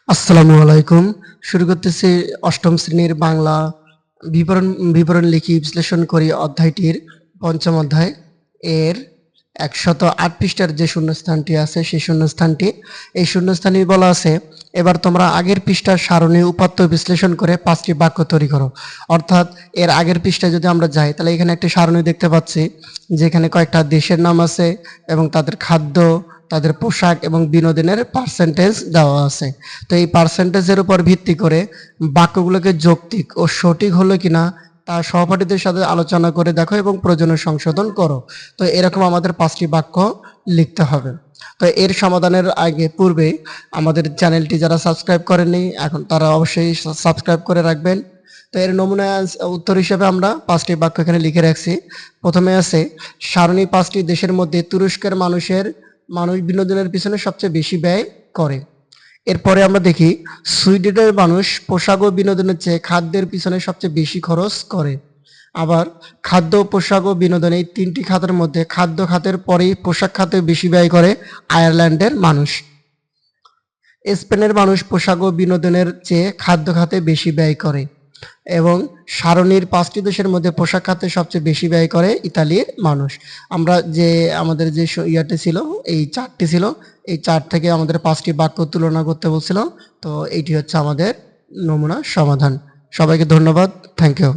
আসসালামু আলাইকুম। শুরু করতেছি অষ্টম শ্রেণীর বাংলা বিবরণ বিবরণ লিখি বিশ্লেষণ করি অধ্যায়টির পঞ্চম অধ্যায় এর ১০৮ পৃষ্ঠার যে শূন্যস্থানটি আছে সেই শূন্যস্থানটি এই শূন্যস্থানে বলা আছে, এবার তোমরা আগের পৃষ্ঠার সারণী উপাত্ত বিশ্লেষণ করে ৫টি বাক্য তৈরি করো। অর্থাৎ এর আগের পৃষ্ঠায় যদি আমরা যাই তাহলে এখানে একটি সারণী দেখতে পাচ্ছি, যেখানে কয়েকটা দেশের নাম আছে এবং তাদের খাদ্য, তাদের পোশাক এবং বিনোদনের পার্সেন্টেজ দেওয়া আছে। তো এই পার্সেন্টেজের উপর ভিত্তি করে বাক্যগুলোকে যৌক্তিক ও সঠিক হলো কিনা তা সহপাঠীদের সাথে আলোচনা করে দেখো এবং প্রয়োজনীয় সংশোধন করো। তো এরকম আমাদের ৫টি বাক্য লিখতে হবে। তো এর সমাধানের পূর্বে আমাদের চ্যানেলটি যারা সাবস্ক্রাইব করেননি এখন তারা অবশ্যই সাবস্ক্রাইব করে রাখবেন। তো এর নমুনা উত্তর হিসেবে আমরা ৫টি বাক্য এখানে লিখে রাখছি। প্রথমে আছে, সারণী ৫টি দেশের মধ্যে তুরস্কের মানুষ বিনোদনের পিছনে সবচেয়ে বেশি ব্যয় করে। এরপরে আমরা দেখি, সুইডেনের মানুষ পোশাক ও বিনোদনের চেয়ে খাদ্যের পিছনে সবচেয়ে বেশি খরচ করে। আবার খাদ্য, পোশাক ও বিনোদন এই ৩টি খাতের মধ্যে খাদ্য খাতের পরেই পোশাক খাতে বেশি ব্যয় করে আয়ারল্যান্ডের মানুষ। স্পেনের মানুষ পোশাক ও বিনোদনের চেয়ে খাদ্য খাতে বেশি ব্যয় করে। এবং সারণীর ৫টি দেশের মধ্যে পোশাক খাতে সবচেয়ে বেশি ব্যয় করে ইতালির মানুষ। আমরা যে আমাদের যে ইয়াতে ছিল, এই চার্টটি ছিল, এই চার্ট থেকে আমাদের ৫টি বাক্য তুলনা করতে বলছিল। তো এইটি হচ্ছে আমাদের নমুনা সমাধান। সবাইকে ধন্যবাদ। Thank you.